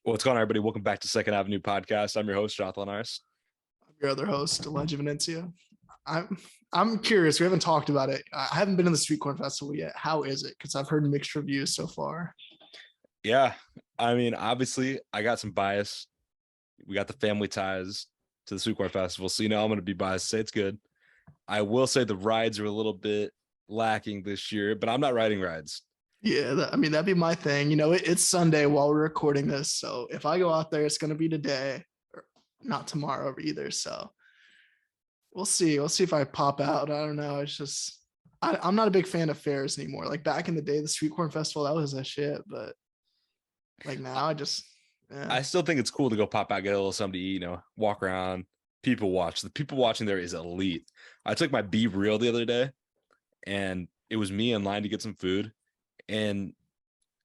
What's going on, everybody? Welcome back to Second Avenue Podcast. I'm your host, Jonathon and Elijah. I'm your other host, Elijah. I'm curious. We haven't talked about it. I haven't been to the Sweet Corn Festival yet. How is it? Because I've heard mixed reviews so far. Yeah, I mean, obviously, I got some bias. We got the family ties to the Sweet Corn Festival, so I'm going to be biased. Say it's good. I will say the rides are a little bit lacking this year, but I'm not riding rides. Yeah, that'd be my thing. It's Sunday while we're recording this, so if I go out there, it's gonna be today, or not tomorrow either. So we'll see. We'll see if I pop out. I don't know. It's just I'm not a big fan of fairs anymore. Like back in the day, the Sweet Corn Festival, that was a shit. But like now, I still think it's cool to go pop out, get a little something to eat, walk around, people watch. The people watching there is elite. I took my Be Real the other day, and it was me in line to get some food. And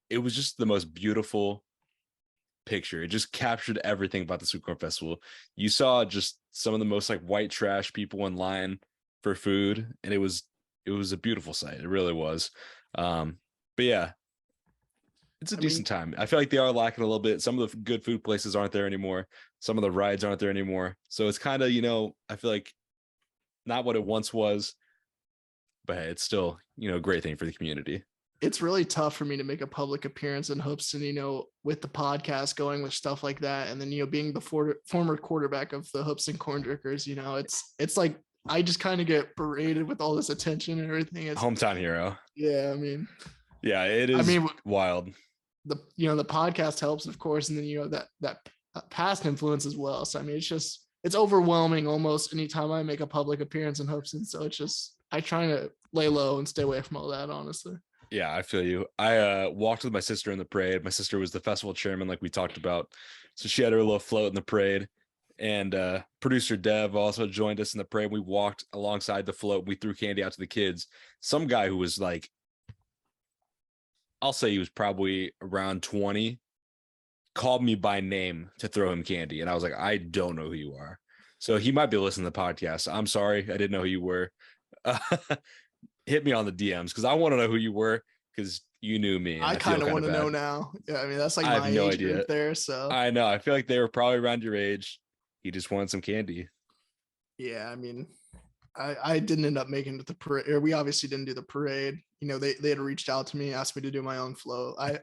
it was just the most beautiful picture. It just captured everything about the Sweet Corn Festival. You saw just some of the most like white trash people in line for food, and it was a beautiful sight. It really was. But yeah, it's a decent time. I feel like they are lacking a little bit. Some of the good food places aren't there anymore. Some of the rides aren't there anymore. So it's kind of, I feel like not what it once was, but hey, it's still, a great thing for the community. It's really tough for me to make a public appearance in Hoopeston, with the podcast going with stuff like that. And then, being the former quarterback of the Hoopeston Corn Drinkers, it's like, I just kind of get paraded with all this attention and everything. It's hometown hero. Yeah. Yeah, it is wild. The podcast helps, of course. And then, that past influence as well. So, it's overwhelming almost anytime I make a public appearance in Hoopeston. So I try to lay low and stay away from all that, honestly. Yeah, I feel you. I walked with my sister in the parade. My sister was the festival chairman, like we talked about. So she had her little float in the parade. And producer Dev also joined us in the parade. We walked alongside the float. We threw candy out to the kids. Some guy who was like, I'll say he was probably around 20, called me by name to throw him candy. And I was like, I don't know who you are. So he might be listening to the podcast. I'm sorry. I didn't know who you were. Hit me on the DMs because I want to know who you were because you knew me. I kind of want to know now. Yeah, that's like my age group there. So I know. I feel like they were probably around your age. He just wanted some candy. Yeah, I didn't end up making it to the parade. Or we obviously didn't do the parade. They had reached out to me, asked me to do my own flow. I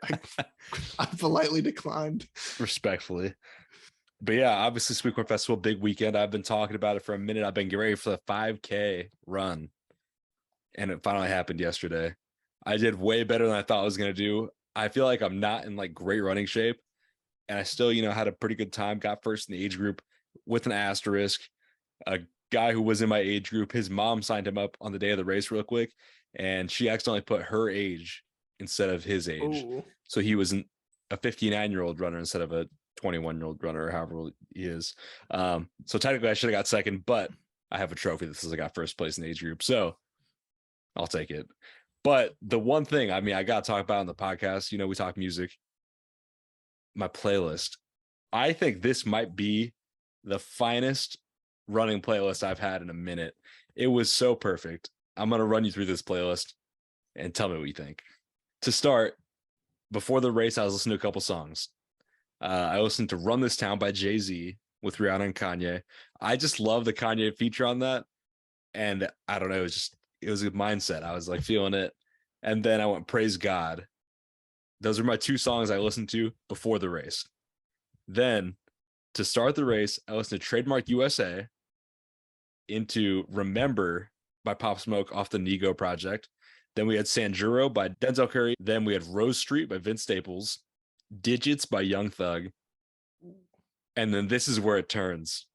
politely declined. Respectfully. But yeah, obviously Sweet Corn Festival, big weekend. I've been talking about it for a minute. I've been getting ready for the 5K run. And it finally happened yesterday. I did way better than I thought I was going to do. I feel like I'm not in like great running shape. And I still, had a pretty good time. Got first in the age group with an asterisk. A guy who was in my age group, his mom signed him up on the day of the race real quick. And she accidentally put her age instead of his age. Ooh. So he was a 59-year-old runner instead of a 21-year-old runner or however old he is. So technically I should have got second, but I have a trophy that says I got first place in the age group. So I'll take it. But the one thing, I got to talk about on the podcast, we talk music, my playlist. I think this might be the finest running playlist I've had in a minute. It was so perfect. I'm going to run you through this playlist and tell me what you think. To start, before the race, I was listening to a couple songs. I listened to Run This Town by Jay-Z with Rihanna and Kanye. I just love the Kanye feature on that. And I don't know, it was a mindset. I was like feeling it. And then I went Praise God. Those are my two songs I listened to before the race. Then to start the race, I listened to Trademark USA, into Remember by Pop Smoke off the Nego project. Then we had Sanjuro by Denzel Curry. Then we had Rose Street by Vince Staples, Digits by Young Thug. And then this is where it turns.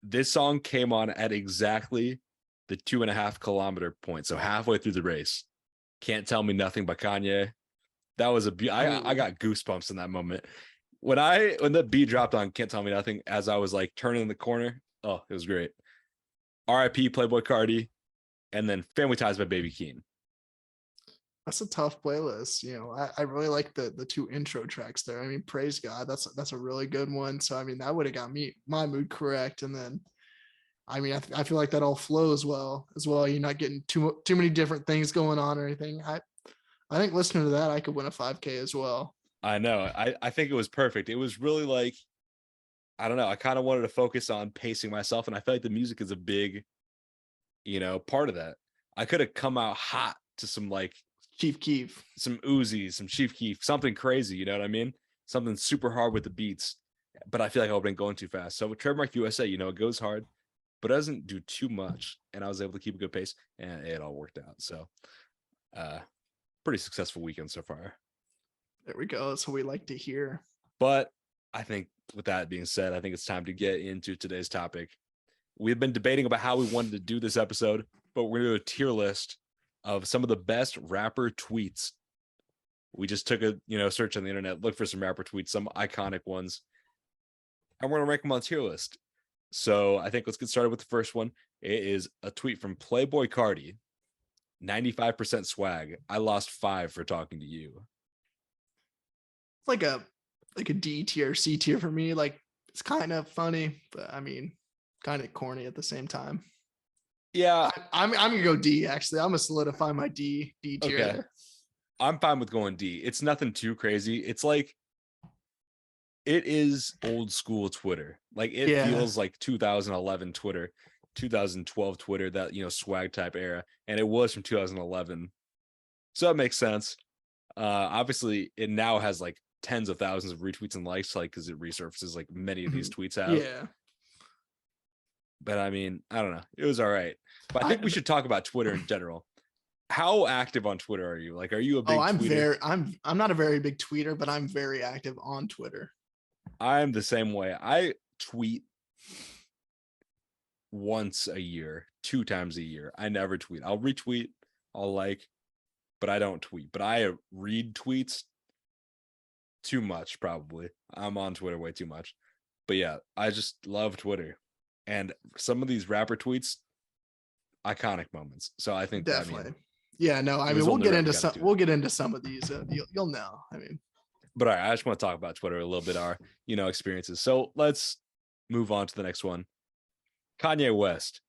This song came on at exactly the 2.5 kilometer point. So halfway through the race. Can't Tell Me Nothing by Kanye. That was I got goosebumps in that moment. When the beat dropped on Can't Tell Me Nothing, as I was like turning the corner, oh, it was great. R.I.P. Playboy Cardi, and then Family Ties by Baby Keem. That's a tough playlist. I really like the two intro tracks there. Praise God. That's a really good one. So, that would have got my mood correct. And then, I feel like that all flows well as well. You're not getting too many different things going on or anything. I think listening to that, I could win a 5K as well. I know. I think it was perfect. It was really like, I don't know. I kind of wanted to focus on pacing myself, and I feel like the music is a big, part of that. I could have come out hot to some like Chief Keef. some Uzi, some Chief Keef, something crazy. You know what I mean? Something super hard with the beats. But I feel like I would have been going too fast. So with Trademark USA, it goes hard, but it doesn't do too much. And I was able to keep a good pace, and it all worked out. So, pretty successful weekend so far. There we go. That's what we like to hear. But I think with that being said, I think it's time to get into today's topic. We've been debating about how we wanted to do this episode, but we're going to do a tier list of some of the best rapper tweets. We just took a search on the internet, look for some rapper tweets, some iconic ones, and we're going to rank them on a tier list. So I think let's get started with the first one. It is a tweet from Playboy Cardi. 95% swag. I lost 5 for talking to you. Like a D tier, C tier for me. Like, it's kind of funny, but I mean, kind of corny at the same time. Yeah, I'm gonna go D. Actually, I'm gonna solidify my D tier. Okay. There. I'm fine with going D. It's nothing too crazy. It's like, it is old school Twitter. Like, it feels like 2011 Twitter, 2012 Twitter, that swag type era, and it was from 2011. So it makes sense. Obviously, it now has like tens of thousands of retweets and likes, like, because it resurfaces like many of these tweets have. Yeah. But I mean, I don't know. It was all right. But I think we should talk about Twitter in general. How active on Twitter are you? Like, are you a big tweeter? I'm not a very big tweeter, but I'm very active on Twitter. I'm the same way. I tweet once a year, 2 times a year. I never tweet. I'll retweet, I'll like, but I don't tweet. But I read tweets too much, probably. I'm on Twitter way too much. But yeah, I just love Twitter. And some of these rapper tweets, iconic moments. So I think definitely. We'll get into some of these. You'll know. I mean, but all right, I just want to talk about Twitter a little bit, our experiences. So let's move on to the next one. Kanye West.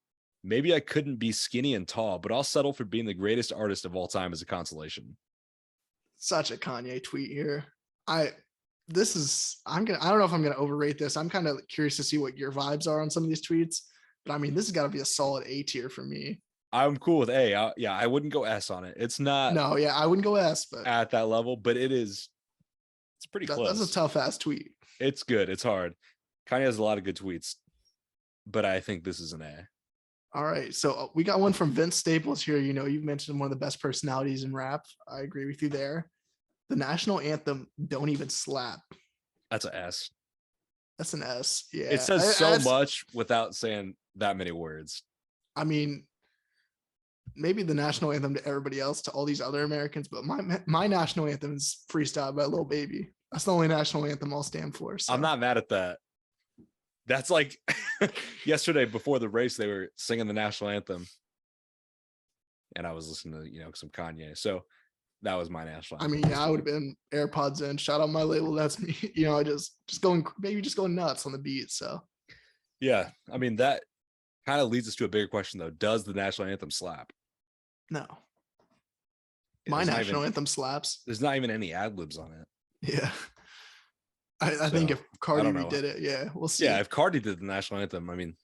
Maybe I couldn't be skinny and tall, but I'll settle for being the greatest artist of all time as a consolation. Such a Kanye tweet here. I don't know if I'm gonna overrate this. I'm kind of curious to see what your vibes are on some of these tweets, but I mean, this has got to be a solid A tier for me. I'm cool with A. I wouldn't go S on it. It's not. No, yeah, I wouldn't go S, but at that level, but it is. It's pretty close. That's a tough ass tweet. It's good. It's hard. Kanye has a lot of good tweets, but I think this is an A. All right, so we got one from Vince Staples here. You've mentioned one of the best personalities in rap. I agree with you there. The national anthem don't even slap. That's an S. That's an S. Yeah. It says so much without saying that many words. I mean, maybe the national anthem to everybody else, to all these other Americans, but my national anthem is freestyled by DaBaby. That's the only national anthem I'll stand for. So. I'm not mad at that. That's like yesterday before the race, they were singing the national anthem, and I was listening to some Kanye. So that was my national anthem. I mean, yeah, I would have been AirPods in. Shout out my label. That's me. Just going nuts on the beat. So yeah, I mean, that kind of leads us to a bigger question though. Does the national anthem slap? No. My national anthem slaps. There's not even any ad libs on it. Yeah. I think if Cardi redid it, yeah, we'll see. Yeah, if Cardi did the national anthem, I mean,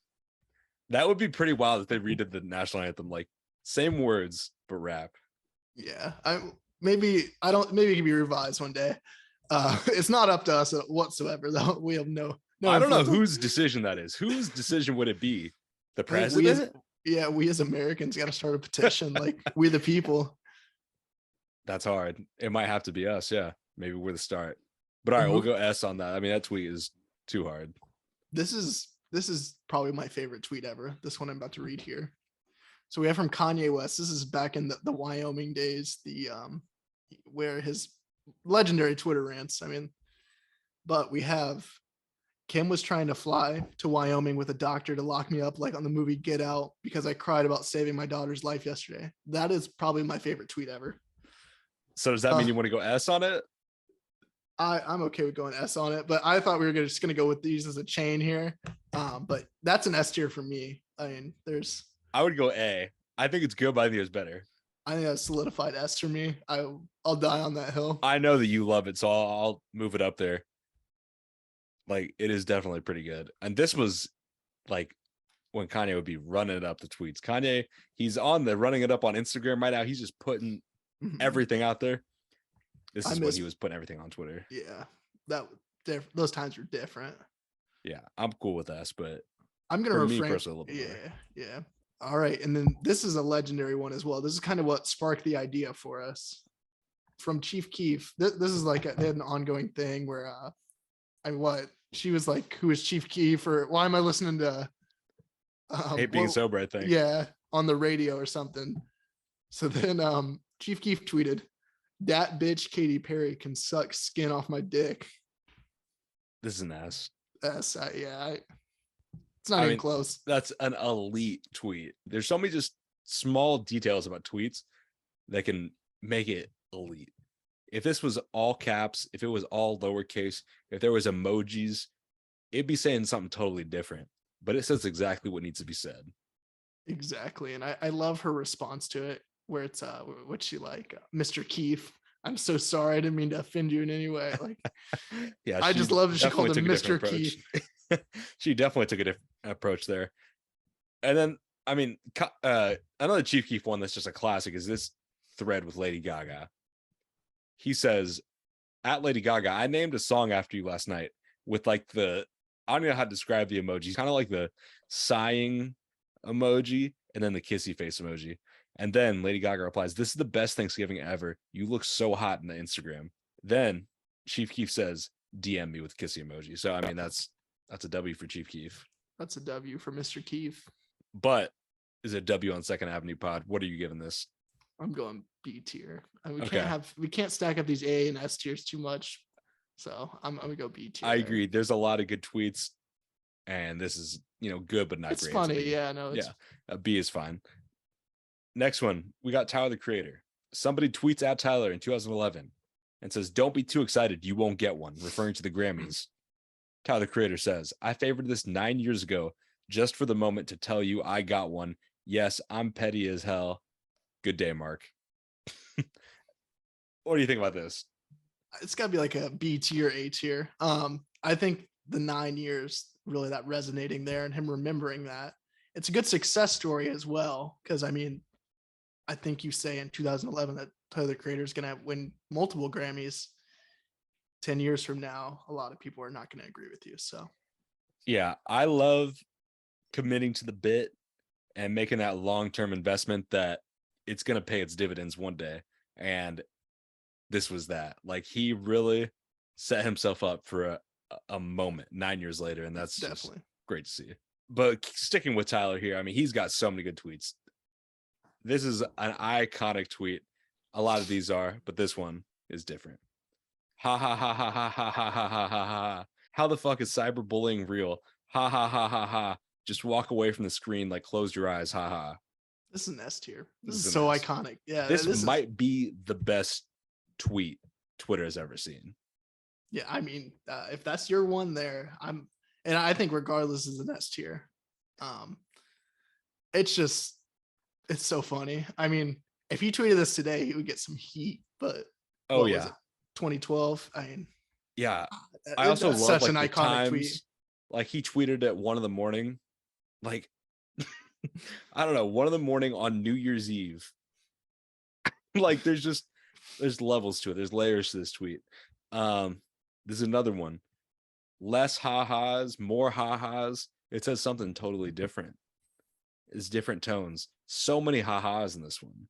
that would be pretty wild if they redid the national anthem, like same words but rap. Yeah, maybe it can be revised one day. It's not up to us whatsoever, though. We have no. I don't know whose decision that is. Whose decision would it be? The president? We as Americans got to start a petition, like we the people. That's hard. It might have to be us. Yeah, maybe we're the start. But all right, we'll go S on that. I mean, that tweet is too hard. This is probably my favorite tweet ever. This one I'm about to read here. So we have from Kanye West. This is back in the Wyoming days, where his legendary Twitter rants. I mean, but we have Kim was trying to fly to Wyoming with a doctor to lock me up, like on the movie Get Out, because I cried about saving my daughter's life yesterday. That is probably my favorite tweet ever. So does that mean you want to go S on it? I'm okay with going S on it, but I thought we were just going to go with these as a chain here. But that's an S tier for me. I mean, I would go A. I think it's good, but I think it's better. I think that's solidified S for me. I'll die on that hill. I know that you love it, so I'll move it up there. Like, it is definitely pretty good. And this was like when Kanye would be running it up the tweets. Kanye, he's on the running it up on Instagram right now. He's just putting everything out there. This is when he was putting everything on Twitter. Yeah, those times were different. Yeah, I'm cool with S, but I'm gonna refrain. Me personally, a little bit more. Yeah. All right, and then this is a legendary one as well. This is kind of what sparked the idea for us from Chief Keef. This is like they had an ongoing thing where she was like, "Who is Chief Keef?" Or why am I listening to Hate Being Sober? I think. Yeah, on the radio or something. So then Chief Keef tweeted, "That bitch Katy Perry can suck skin off my dick." This is an S. It's not even close. That's an elite tweet. There's so many just small details about tweets that can make it elite. If this was all caps, if it was all lowercase, if there was emojis, it'd be saying something totally different. But it says exactly what needs to be said. Exactly. And I love her response to it, where it's what's she like? Mr. Keefe, I'm so sorry. I didn't mean to offend you in any way. Like, yeah, I just love that she called him Mr. Keefe. She definitely took a different approach there. And then, I mean, another Chief Keef one that's just a classic is this thread with Lady Gaga. He says, "At Lady Gaga, I named a song after you last night with like I don't know how to describe the emoji. Kind of like the sighing emoji and then the kissy face emoji." And then Lady Gaga replies, "This is the best Thanksgiving ever. You look so hot in the Instagram." Then Chief Keef says, "DM me with kissy emoji." So, I mean, that's a W for Chief Keef. That's a W for Mr. Keef. But is it a W on Second Avenue Pod? What are you giving this? I'm going B tier. We can't stack up these A and S tiers too much. So I'm gonna go B tier. I agree. There's a lot of good tweets, and this is good but not great. It's funny. A B is fine. Next one, we got Tyler the Creator. Somebody tweets at Tyler in 2011 and says, "Don't be too excited, you won't get one," referring to the Grammys. Tyler the Creator says, "I favored this 9 years ago just for the moment to tell you I got one. Yes, I'm petty as hell. Good day, Mark." What do you think about this? It's got to be like a B tier, A tier. I think the 9 years, really that resonating there and him remembering that. It's a good success story as well. Because, I mean, I think you say in 2011 that Tyler the Creator is going to win multiple Grammys. 10 years from now, a lot of people are not going to agree with you. So, yeah, I love committing to the bit and making that long-term investment that it's going to pay its dividends one day. And this was that. Like, he really set himself up for a moment 9 years later. And that's definitely great to see. But sticking with Tyler here, I mean, he's got so many good tweets. This is an iconic tweet. A lot of these are, but this one is different. Ha ha ha ha ha ha ha ha ha ha ha. How the fuck is cyberbullying real? Ha ha ha ha ha. Just walk away from the screen, like close your eyes. Ha ha. This is an S tier. This is so iconic. Yeah. This might be the best tweet Twitter has ever seen. Yeah, I mean, if that's your one there, and I think regardless is an S tier. It's so funny. I mean, if he tweeted this today, he would get some heat, but 2012. I mean, yeah. I also love such like an the iconic times, tweet. Like he tweeted at 1 a.m, like I don't know, 1 a.m. on New Year's Eve. Like there's levels to it. There's layers to this tweet. There's another one. Less ha-has, more ha-has. It says something totally different. It's different tones. So many ha-has in this one.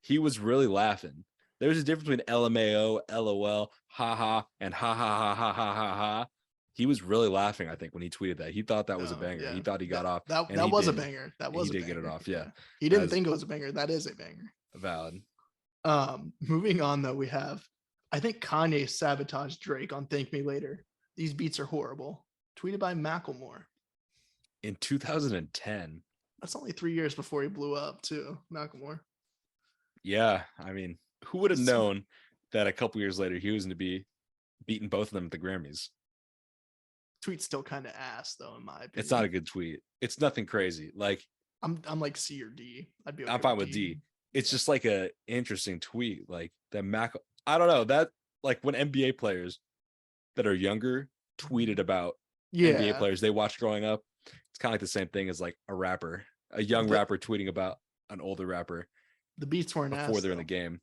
He was really laughing. There's a difference between LMAO, LOL, haha, and ha ha ha ha ha ha ha. He was really laughing, I think, when he tweeted that. He thought that was a banger. Yeah. He thought he got off. That was a banger. That was he did get it off. Yeah. He didn't think it was a banger. That is a banger. Valid. Moving on though, we have, I think Kanye sabotaged Drake on Thank Me Later. These beats are horrible. Tweeted by Macklemore. In 2010. That's only 3 years before he blew up too, Macklemore. Yeah. I mean, who would have known that a couple years later he was going to be beating both of them at the Grammys? Tweet's still kind of ass though, in my opinion. It's not a good tweet. It's nothing crazy. Like I'm like C or D. I'd be okay. I'm fine with D. it's just like a interesting tweet. Like that I don't know, that like when NBA players that are younger tweeted about NBA Yeah, players they watched growing up, it's kind of like the same thing as like a young the rapper tweeting about an older rapper the beats weren't before ass they're in the though. game.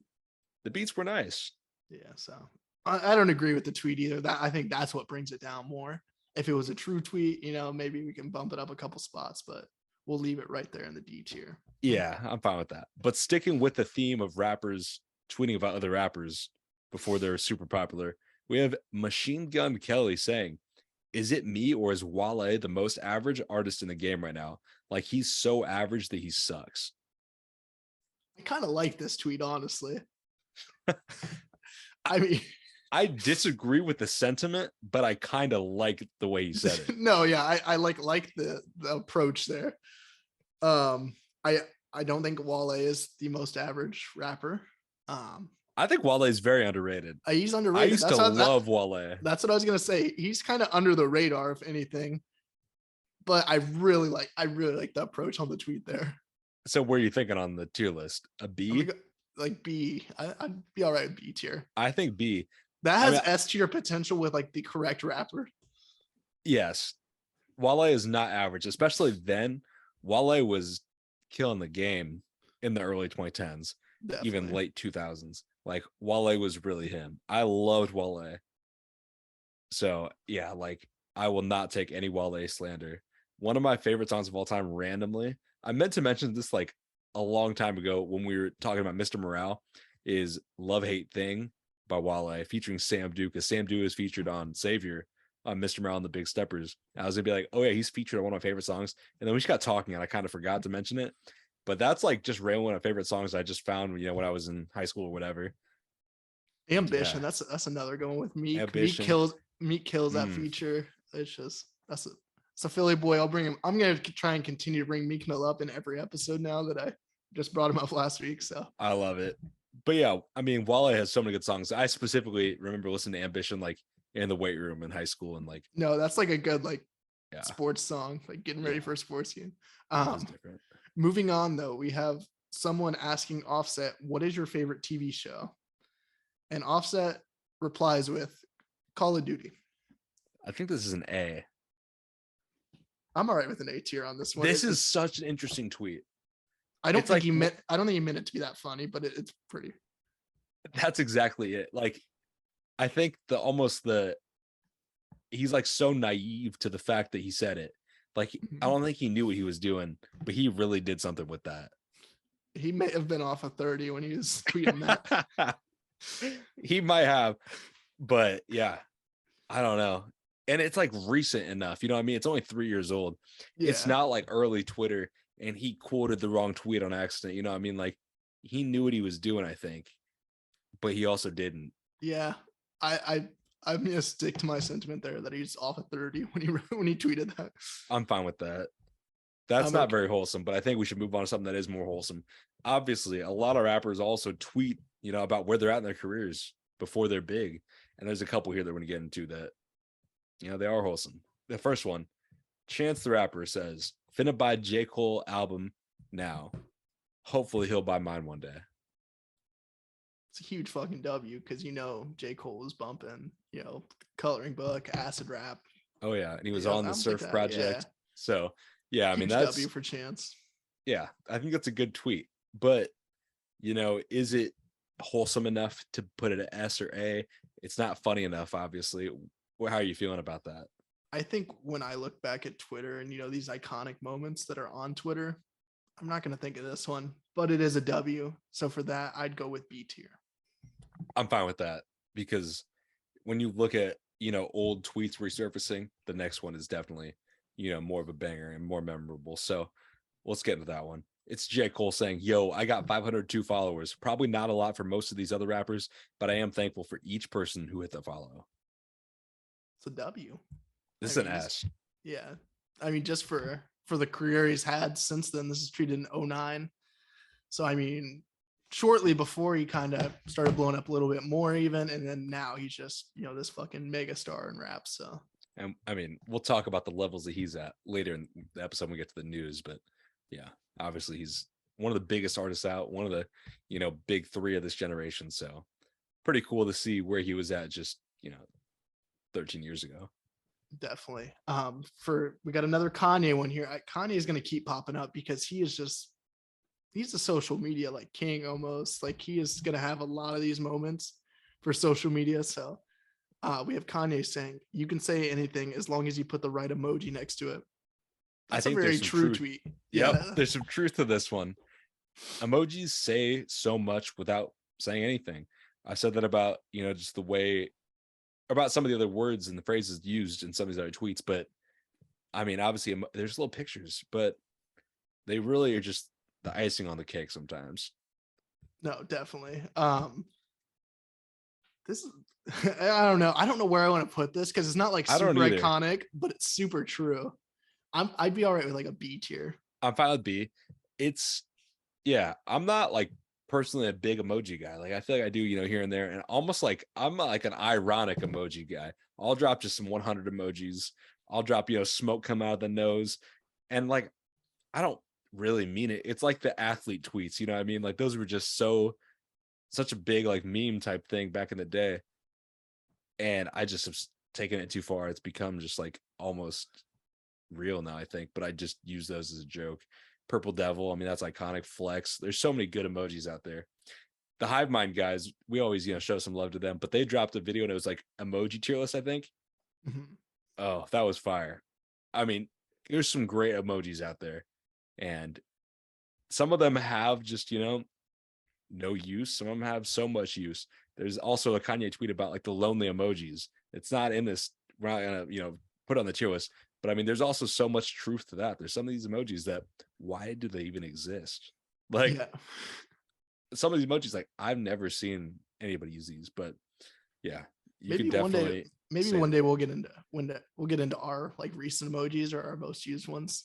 The beats were nice. Yeah, so I don't agree with the tweet either. That I think that's what brings it down more. If it was a true tweet, maybe we can bump it up a couple spots, but we'll leave it right there in the D tier. Yeah, I'm fine with that. But sticking with the theme of rappers tweeting about other rappers before they're super popular, we have Machine Gun Kelly saying, "Is it me or is Wale the most average artist in the game right now? Like he's so average that he sucks." I kind of like this tweet, honestly. I mean, I disagree with the sentiment, but I kind of like the way he said it. no, yeah, I like the approach there. I don't think Wale is the most average rapper. I think Wale is very underrated. He's I underrated. used to love Wale. That's what I was gonna say. He's kind of under the radar, if anything. But I really like the approach on the tweet there. So where are you thinking on the tier list? A I'm B? gonna go, like B. I'd be all right with B tier. I think B. That I has mean, S tier potential with like the correct rapper. yes. Wale is not average, especially then. Wale was killing the game in the early 2010s, even Definitely. late 2000s. Like Wale was really him. I loved Wale. So yeah, like I will not take any Wale slander. One of my favorite songs of all time, randomly, I meant to mention this like a long time ago when we were talking about Mr. Morale, is Love Hate Thing by Wale featuring Sam Duke, because Sam Duke is featured on Savior on Mr. Morale and the Big Steppers. I was gonna be like, oh yeah, he's featured on one of my favorite songs. And then we just got talking and I kind of forgot to mention it. But that's like just random one of my favorite songs I just found, when I was in high school or whatever. Ambition. Yeah. That's another going with Meek. Ambition. Meek kills that Mm. feature. It's a Philly boy. I'll bring him. I'm gonna try and continue to bring Meek Mill up in every episode now that I just brought him up last week. So I love it. But yeah, I mean, Wale has so many good songs. I specifically remember listening to Ambition like in the weight room in high school, and like, no, that's like a good yeah, sports song, like getting ready for a sports game. that's different. Moving on though, we have someone asking Offset, what is your favorite TV show? And Offset replies with Call of Duty. I think this is an A. I'm all right with an A tier on this one. This is such an interesting tweet. I don't it's think like- he meant. I don't think he meant it to be that funny, but it's pretty. That's exactly it. Like, I think he's like so naive to the fact that he said it. Like, I don't think he knew what he was doing, but he really did something with that. He may have been off of 30 when he was tweeting that. He might have, but yeah, I don't know. And it's like recent enough, you know what I mean? It's only 3 years old. Yeah. It's not like early Twitter and he quoted the wrong tweet on accident. You know what I mean? Like he knew what he was doing, I think, but he also didn't. Yeah. I'm gonna stick to my sentiment there that he's off at 30 when he tweeted that. I'm fine with that. That's not very wholesome, but I think we should move on to something that is more wholesome. Obviously, a lot of rappers also tweet, about where they're at in their careers before they're big. And there's a couple here that we're going to get into that, they are wholesome. The first one, Chance the Rapper says, finna buy J. Cole album now. Hopefully he'll buy mine one day. It's a huge fucking W because J. Cole was bumping, Coloring Book, Acid Rap. Oh yeah, and he was on the Surf Project. Yeah. So yeah, I huge mean that's W for Chance. Yeah, I think that's a good tweet. But is it wholesome enough to put it at S or A? It's not funny enough, obviously. How are you feeling about that? I think when I look back at Twitter and these iconic moments that are on Twitter, I'm not going to think of this one, but it is a W. So for that, I'd go with B tier. I'm fine with that because when you look at, old tweets resurfacing, the next one is definitely, more of a banger and more memorable. So let's get into that one. It's J. Cole saying, yo, I got 502 followers. Probably not a lot for most of these other rappers, but I am thankful for each person who hit the follow. It's a W. This is an S. Yeah. I mean, just for the career he's had since then, this is treated in 2009. So, I mean, shortly before he kind of started blowing up a little bit more even. And then now he's just, this fucking mega star in rap. So, and I mean, we'll talk about the levels that he's at later in the episode when we get to the news. But yeah, obviously he's one of the biggest artists out, one of the, big three of this generation. So pretty cool to see where he was at just, 13 years ago. Definitely. We got another Kanye one here. Kanye is going to keep popping up because he's a social media like king almost. Like he is going to have a lot of these moments for social media. So we have Kanye saying, "You can say anything as long as you put the right emoji next to it." That's I think a very there's some true truth. tweet. Yep, Yeah. there's some truth to this one. Emojis say so much without saying anything. I said that about, just the way about some of the other words and the phrases used in some of these other tweets. But I mean, obviously, there's little pictures, but they really are just the icing on the cake sometimes. No, definitely. This is I don't know. I don't know where I want to put this because it's not like I don't super either. iconic, but it's super true. I'd be all right with like a B tier. I'm fine with B. Yeah, I'm not like personally a big emoji guy. Like I feel like I do, here and there, and almost like I'm like an ironic emoji guy. I'll drop just some 100 emojis. I'll drop, smoke come out of the nose, and like I don't really mean it. It's like the athlete tweets, you know what I mean? Like those were just such a big like meme type thing back in the day, and I just have taken it too far. It's become just like almost real now, I think, but I just use those as a joke. Purple Devil, I mean, that's iconic. Flex. There's so many good emojis out there. The Hive Mind guys, we always, show some love to them, but they dropped a video and it was like emoji tier list, I think. Mhm. Oh, that was fire. I mean, there's some great emojis out there, and some of them have just, no use. Some of them have so much use. There's also a Kanye tweet about like the lonely emojis. It's not in this. We're not gonna, put on the tier list. But I mean, there's also so much truth to that. There's some of these emojis that why do they even exist? Like Yeah. some of these emojis, like I've never seen anybody use these, but yeah, you Maybe can one day, definitely maybe say one that. day we'll get into our like recent emojis or our most used ones.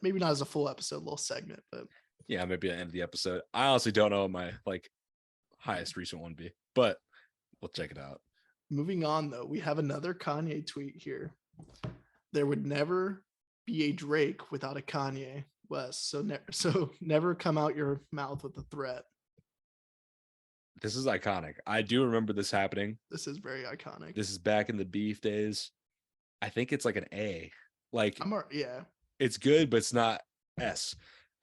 Maybe not as a full episode, little segment, but Yeah, maybe at the end of the episode. I honestly don't know what my like highest recent one be, but we'll check it out. moving on though, we have another Kanye tweet here. There would never be a Drake without a Kanye West. So never come out your mouth with a threat. This is iconic. I do remember this happening. This is very iconic. This is back in the beef days. I think it's like an A. Like Yeah. it's good, but it's not S.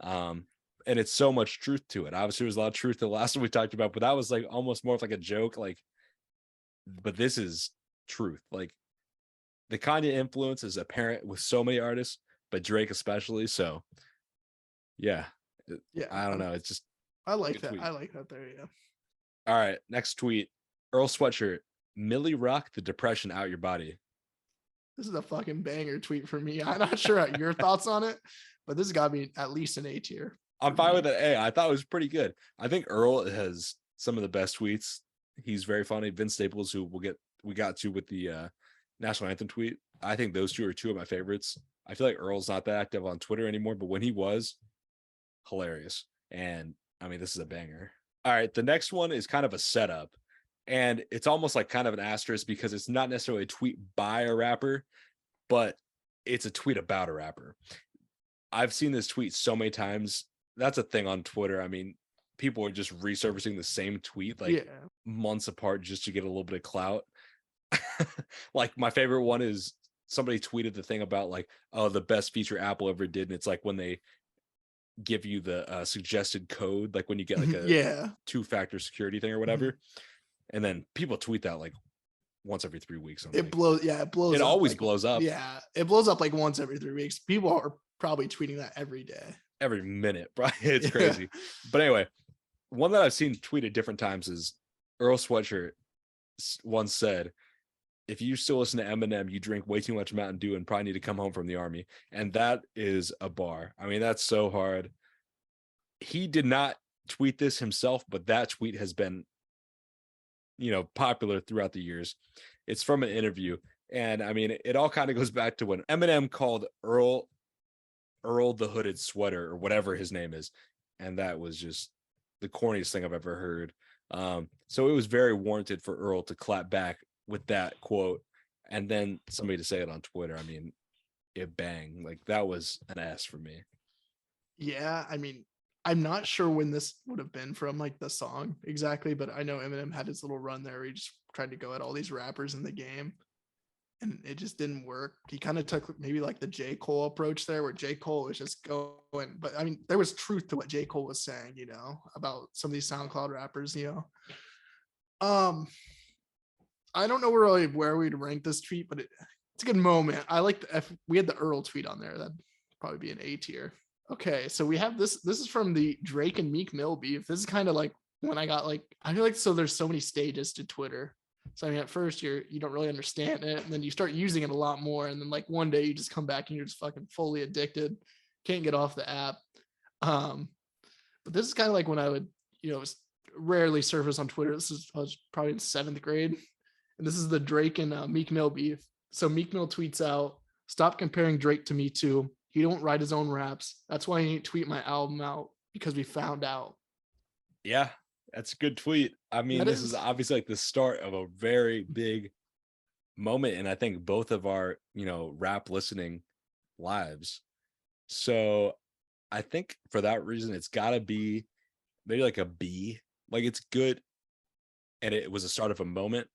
And it's so much truth to it. Obviously, there's a lot of truth to the last one we talked about, but that was like almost more of like a joke. Like, but this is truth. Like the Kanye influence is apparent with so many artists, but Drake especially. So yeah, Yeah. I don't know. It's just I like good that. tweet. I like that there. Yeah. All right, next tweet. Earl Sweatshirt. Millie Rock the depression out your body. This is a fucking banger tweet for me. I'm not sure your thoughts on it, but this has got me at least an A tier. I'm fine with it. A. I thought it was pretty good. I think Earl has some of the best tweets. He's very funny. Vince Staples, who we got to with the national anthem tweet. I think those two are two of my favorites. I feel like Earl's not that active on Twitter anymore, but when he was, hilarious. And I mean, this is a banger. All right, the next one is kind of a setup, and it's almost like kind of an asterisk because it's not necessarily a tweet by a rapper, but it's a tweet about a rapper. I've seen this tweet so many times. That's a thing on Twitter. I mean, people are just resurfacing the same tweet like months apart just to get a little bit of clout. Like my favorite one is somebody tweeted the thing about like, oh, the best feature Apple ever did, and it's like when they give you the suggested code, like when you get like a two-factor security thing or whatever, and then people tweet that like once every 3 weeks. It blows. Yeah, it blows. It up, always like, blows up. Yeah, it blows up like once every 3 weeks. People are probably tweeting that every day, every minute, bro. It's crazy. But anyway, one that I've seen tweeted different times is Earl Sweatshirt once said, if you still listen to Eminem, you drink way too much Mountain Dew and probably need to come home from the army. And that is a bar. I mean, that's so hard. He did not tweet this himself, but that tweet has been, popular throughout the years. It's from an interview. And I mean, it all kind of goes back to when Eminem called Earl the Hooded Sweater or whatever his name is. And that was just the corniest thing I've ever heard. So it was very warranted for Earl to clap back with that quote and then somebody to say it on Twitter. I mean, it bang. Like that was an ass for me. Yeah, I mean, I'm not sure when this would have been from, like, the song exactly, but I know Eminem had his little run there where he just tried to go at all these rappers in the game, and it just didn't work. He kind of took maybe like the J. Cole approach there, where J. Cole was just going, but I mean, there was truth to what J. Cole was saying, about some of these SoundCloud rappers. Um, I don't know really where we'd rank this tweet, but it's a good moment. I like if we had the Earl tweet on there, that'd probably be an A tier. Okay, so we have this. This is from the Drake and Meek Mill beef. This is kind of like when I got like, I feel like, so there's so many stages to Twitter. So I mean, at first you don't really understand it, and then you start using it a lot more, and then like one day you just come back and you're just fucking fully addicted, can't get off the app. But this is kind of like when I would, rarely surface on Twitter. I was probably in 7th grade, and this is the Drake and Meek Mill beef. So Meek Mill tweets out, "Stop comparing Drake to me too. He don't write his own raps. That's why he ain't tweet my album out, because we found out." Yeah, that's a good tweet. I mean, this is obviously like the start of a very big moment, and I think both of our, rap listening lives. So I think for that reason, it's got to be maybe like a B. Like, it's good, and it was a start of a moment,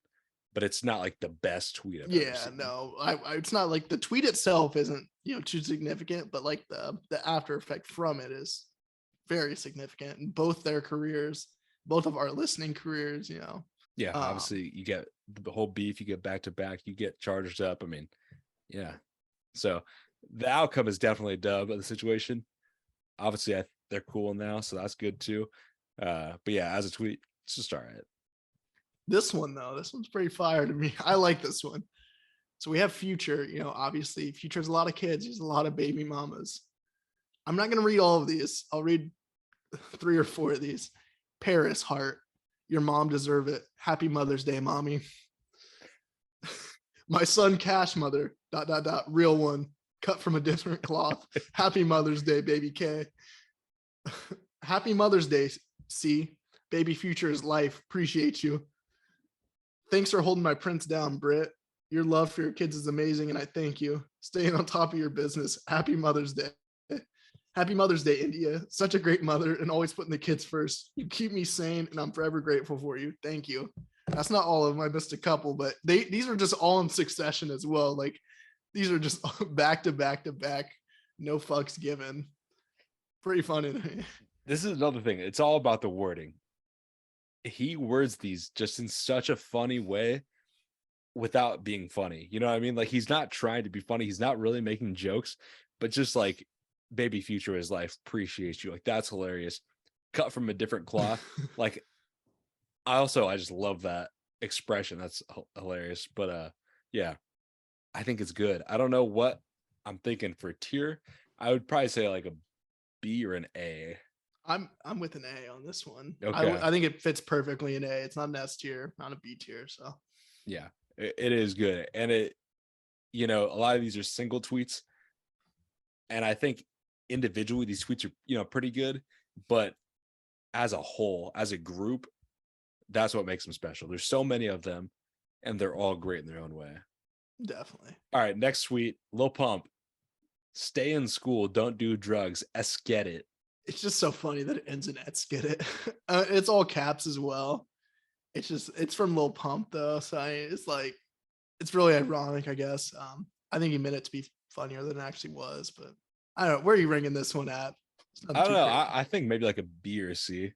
but it's not like the best tweet I've ever seen. No, it's not like the tweet itself isn't too significant, but like the after effect from it is very significant in both their careers, both of our listening careers. Yeah, obviously you get the whole beef, you get back to back, you get charged up. I mean, yeah. So the outcome is definitely a dub of the situation. Obviously, they're cool now, so that's good too. But yeah, as a tweet, it's just all right. This one though, this one's pretty fire to me. I like this one. So we have Future. Obviously Future's a lot of kids. He's a lot of baby mamas. I'm not gonna read all of these. I'll read 3 or 4 of these. Paris Heart. Your mom deserve it. Happy Mother's Day, mommy. My son Cash Mother. ... Real one. Cut from a different cloth. Happy Mother's Day, baby K. Happy Mother's Day, C. Baby Future is life. Appreciate you. Thanks for holding my prince down, Britt. Your love for your kids is amazing, and I thank you. Staying on top of your business. Happy Mother's Day. Happy Mother's Day, India. Such a great mother and always putting the kids first. You keep me sane, and I'm forever grateful for you. Thank you. That's not all of them. I missed a couple, but these are just all in succession as well. Like, these are just back to back to back. No fucks given. Pretty funny. This is another thing. It's all about the wording. He words these just in such a funny way without being funny. You know what I mean? Like, he's not trying to be funny. He's not really making jokes, but just like, baby Future is life. Appreciate you. Like, that's hilarious. Cut from a different cloth. Like, I just love that expression. That's hilarious. But yeah, I think it's good. I don't know what I'm thinking for tier. I would probably say like a B or an A. I'm with an A on this one. Okay. I think it fits perfectly in A. It's not an S tier, not a B tier. So yeah, it is good. And it, a lot of these are single tweets. And I think individually these tweets are, pretty good. But as a whole, as a group, that's what makes them special. There's so many of them, and they're all great in their own way. Definitely. All right, next tweet, Lil Pump. Stay in school, don't do drugs. Get it. It's just so funny that it ends in get it. It's all caps as well. It's from Lil Pump though, so it's really ironic, I guess. I think he meant it to be funnier than it actually was, but I don't know. Where are you ranking this one at? I don't know. I think maybe like a B or C.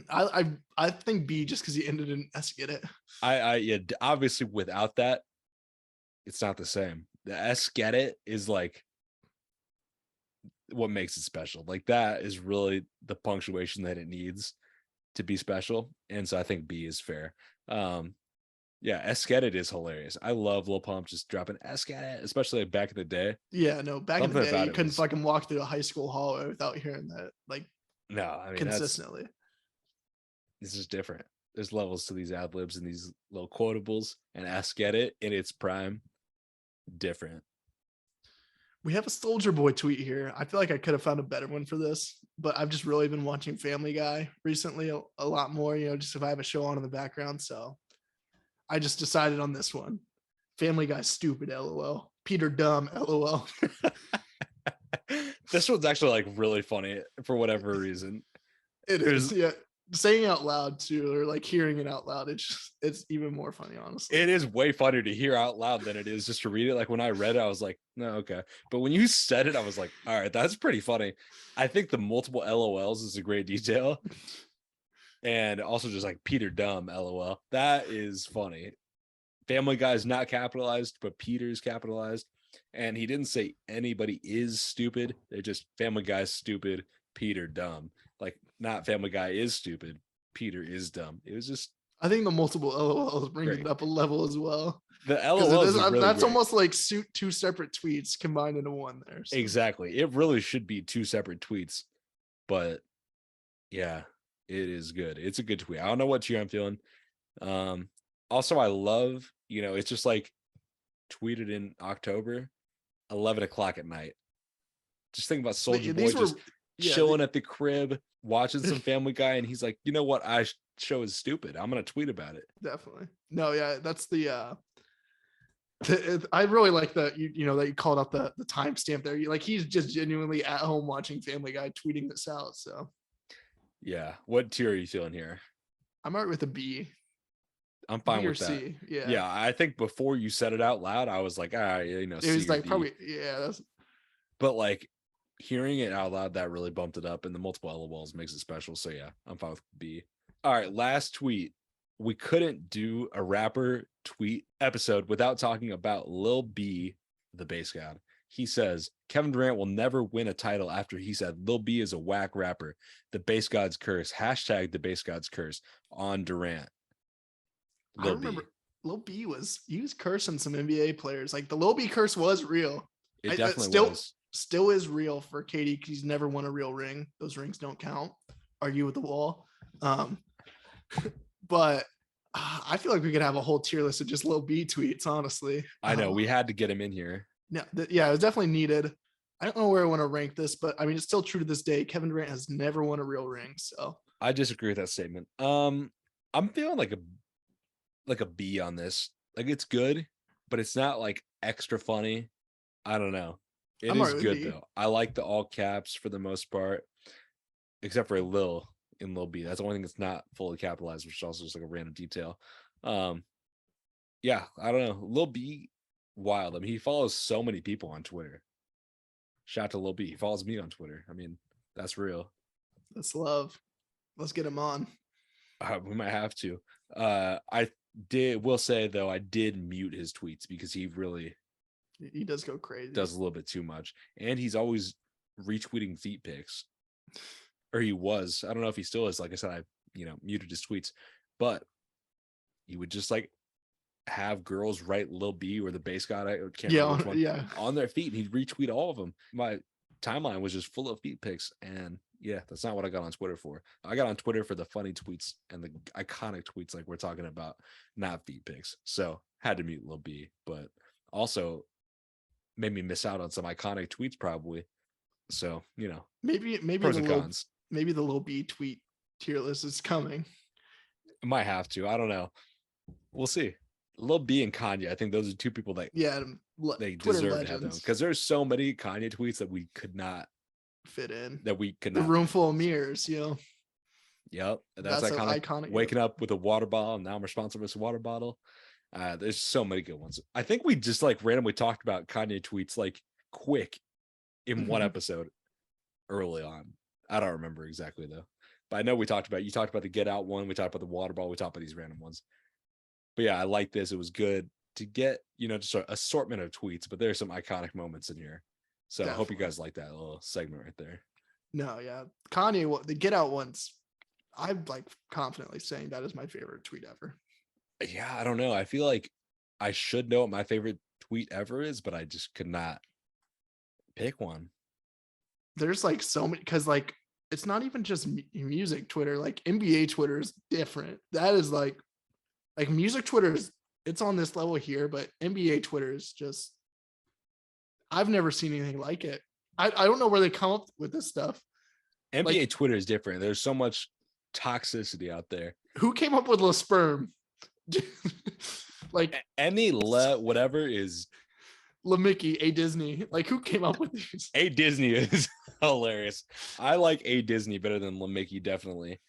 I think B just because he ended in get it. Yeah, obviously without that, it's not the same. The get it is like what makes it special. Like, that is really the punctuation that it needs to be special. And so I think B is fair. Yeah, get it is hilarious. I love Lil Pump just dropping get it, especially like back in the day. Yeah, no, back in the day, you couldn't fucking walk through a high school hallway without hearing that. Like, no, I mean, consistently. This is different. There's levels to these ad libs and these little quotables, and get it in its prime, different. We have a Soldier Boy tweet here. I feel like I could have found a better one for this, but I've just really been watching Family Guy recently a lot more, just if I have a show on in the background. So I just decided on this one. Family Guy stupid, LOL. Peter dumb, LOL. This one's actually like really funny for whatever reason. It is, There's yeah. Saying it out loud too, or like hearing it out loud, it's even more funny, honestly. it is way funnier to hear out loud than it is just to read it. Like when I read it, I was like, no, okay. But when you said it, I was like, all right, that's pretty funny. I think the multiple LOLs is a great detail. And also just like Peter Dumb, LOL. That is funny. Family Guy's not capitalized, but Peter's capitalized. And he didn't say anybody is stupid. They're just Family Guy's stupid, Peter dumb. Like not Family Guy is stupid, Peter is dumb. It was just I think the multiple LOLs bring great. it up a level as well. The Because LOLs is really that's great. almost like two separate tweets combined into one there. So. Exactly. It really should be two separate tweets. But yeah, it is good. It's a good tweet. I don't know what cheer I'm feeling. Also, I love, it's just like tweeted in October, 11 o'clock at night. Just think about Soldier Boy just chilling at the crib, watching some Family Guy, and he's like, you know what? Show is stupid. I'm gonna tweet about it. Definitely. No, yeah, that's I really like that that you called out the timestamp there. Like he's just genuinely at home watching Family Guy, tweeting this out. So yeah, what tier are you feeling here? I'm alright with a B. I'm fine B or with that. C. Yeah. Yeah, I think before you said it out loud, I was like, it was C like D. probably that's. But like hearing it out loud, that really bumped it up, and the multiple LOLs makes it special. So yeah, I'm fine with B. All right, last tweet. We couldn't do a rapper tweet episode without talking about Lil B, the bass god. He says Kevin Durant will never win a title after he said Lil B is a whack rapper. The bass god's curse. # the bass god's curse on Durant. I remember Lil B was cursing some NBA players. Like the Lil B curse was real. It definitely was. Still is real for KD because he's never won a real ring. Those rings don't count. Argue with the wall. But I feel like we could have a whole tier list of just Lil B tweets, honestly. I know we had to get him in here. Yeah, it was definitely needed. I don't know where I want to rank this, but I mean, it's still true to this day. Kevin Durant has never won a real ring. So I disagree with that statement. I'm feeling like a B on this. Like it's good, but it's not like extra funny. I don't know. It is good though. I like the all caps for the most part, except for Lil in Lil B. That's the only thing that's not fully capitalized, which is also just like a random detail. Yeah, I don't know. Lil B, wild. I mean, he follows so many people on Twitter. Shout out to Lil B. He follows me on Twitter. I mean, that's real. That's love. Let's get him on. We might have to. Will say though, I did mute his tweets because he does go crazy. Does a little bit too much. And he's always retweeting feet pics. Or he was. I don't know if he still is. Like I said, I muted his tweets. But he would just like have girls write Lil B or the bass god, I can't remember which one, on their feet, and he'd retweet all of them. My timeline was just full of feet pics, and yeah, that's not what I got on Twitter for. I got on Twitter for the funny tweets and the iconic tweets like we're talking about, not feet pics. So had to mute Lil B, but also made me miss out on some iconic tweets probably. So maybe pros and cons. Maybe the Lil B tweet tier list is coming. It might have to. I don't know. We'll see. Lil B and Kanye, I think those are two people that they Twitter deserve legends. To have them, because there's so many Kanye tweets that we could not fit in. That we could not. The room full of mirrors, Yep, that's iconic. Waking up with a water bottle, and now I'm responsible for this water bottle. There's so many good ones. I think we just like randomly talked about Kanye tweets like quick in one episode early on. I don't remember exactly though, but I know you talked about the Get Out one. We talked about the water bottle. We talked about these random ones. But yeah, I like this. It was good to get, just an assortment of tweets, but there's some iconic moments in here. So I hope you guys like that little segment right there. No, yeah. Kanye, the Get Out ones, I'm like confidently saying that is my favorite tweet ever. Yeah, I don't know. I feel like I should know what my favorite tweet ever is, but I just could not pick one. There's like so many, because like it's not even just music Twitter, like NBA Twitter is different. That is like music Twitter is, it's on this level here, but NBA Twitter is just, I've never seen anything like it. I don't know where they come up with this stuff. NBA Twitter is different. There's so much toxicity out there. Who came up with sperm? Like any whatever is LaMickey, A Disney. Like, who came up with these? A Disney is hilarious. I like A Disney better than LaMickey, definitely.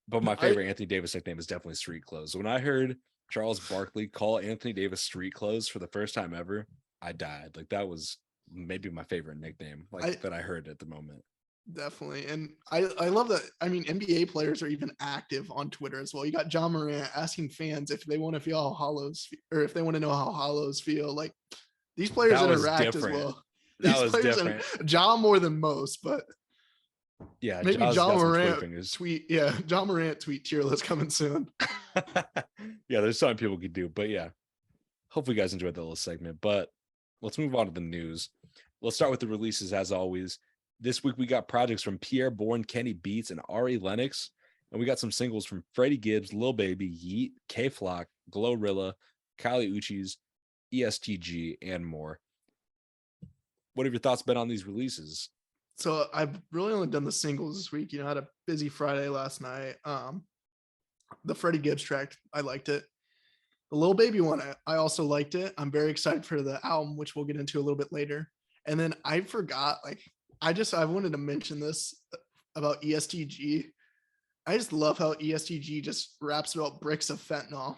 But my favorite Anthony Davis nickname is definitely Street Clothes. When I heard Charles Barkley call Anthony Davis Street Clothes for the first time ever, I died. Like, that was maybe my favorite nickname that I heard at the moment. Definitely. And I love that. I mean, NBA players are even active on Twitter as well. You got John Morant asking fans if they want to feel how hollows, or if they want to know how hollows feel. Like, these players interact as well. That was different. John more than most, but yeah, maybe John Morant tweet. Yeah, John Morant tweet tier list coming soon. Yeah, there's something people could do, but yeah, hopefully you guys enjoyed that little segment. But let's move on to the news. Let's start with the releases as always. This week we got projects from Pierre Bourne, Kenny Beats, and Ari Lennox, and we got some singles from Freddie Gibbs, Lil Baby, Yeet, K Flock, Glorilla, Kylie Uchis, ESTG, and more. What have your thoughts been on these releases? So I've really only done the singles this week. You know, I had a busy Friday last night. The Freddie Gibbs track, I liked it. The Lil Baby one, I also liked it. I'm very excited for the album, which we'll get into a little bit later. And then I forgot, like, I wanted to mention this about ESTG. I just love how ESTG just raps about bricks of fentanyl.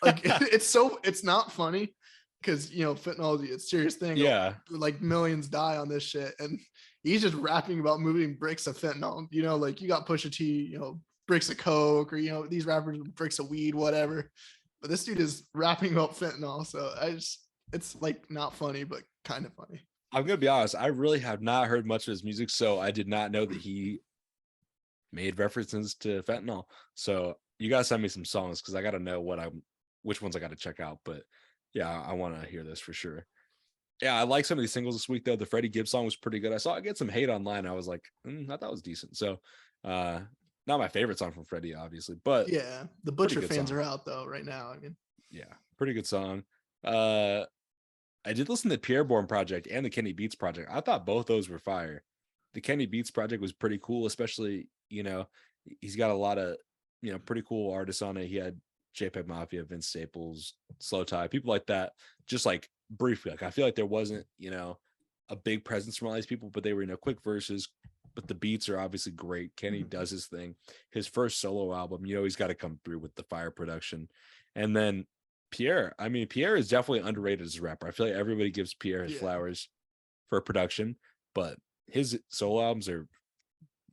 Like, it's not funny because, you know, fentanyl is a serious thing. Yeah. Like, millions die on this shit. And he's just rapping about moving bricks of fentanyl. You know, like, you got Pusha T, you know, bricks of coke, or, you know, these rappers bricks of weed, whatever. But this dude is rapping about fentanyl. So it's like not funny, but kind of funny. I'm going to be honest. I really have not heard much of his music, so I did not know that he made references to fentanyl. So you got to send me some songs because I got to know which ones I got to check out. But yeah, I want to hear this for sure. Yeah, I like some of these singles this week, though. The Freddie Gibbs song was pretty good. I saw it get some hate online. I was like, I thought it was decent. So, not my favorite song from Freddie, obviously, but yeah, the Butcher fans are out though right now. I mean, yeah, pretty good song. I did listen to the Pierre Bourne project and the Kenny Beats project. I thought both those were fire. The Kenny Beats project was pretty cool, especially, you know, he's got a lot of, you know, pretty cool artists on it. He had JPEG Mafia, Vince Staples, Slow Tie, people like that. Just like briefly, like I feel like there wasn't, you know, a big presence from all these people, but they were, you know, quick verses. But the beats are obviously great. Kenny does his thing. His first solo album, you know, he's got to come through with the fire production. And then Pierre, I mean, Pierre is definitely underrated as a rapper. I feel like everybody gives Pierre his flowers for production, but his solo albums are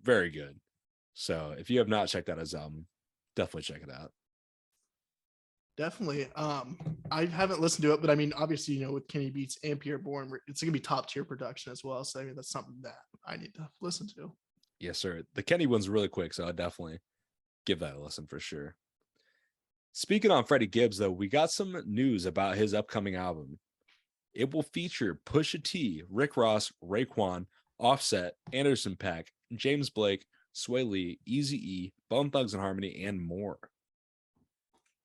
very good. So if you have not checked out his album, definitely check it out. Definitely. I haven't listened to it, but I mean, obviously, you know, with Kenny Beats and Pierre Bourne, it's gonna be top tier production as well. So I mean, that's something that I need to listen to. Yes, sir. The Kenny one's really quick, so I'd definitely give that a listen for sure. Speaking on Freddie Gibbs, though, we got some news about his upcoming album. It will feature Pusha T, Rick Ross, Raekwon, Offset, Anderson .Paak, James Blake, Sway Lee, Eazy-E, Bone Thugs and Harmony, and more.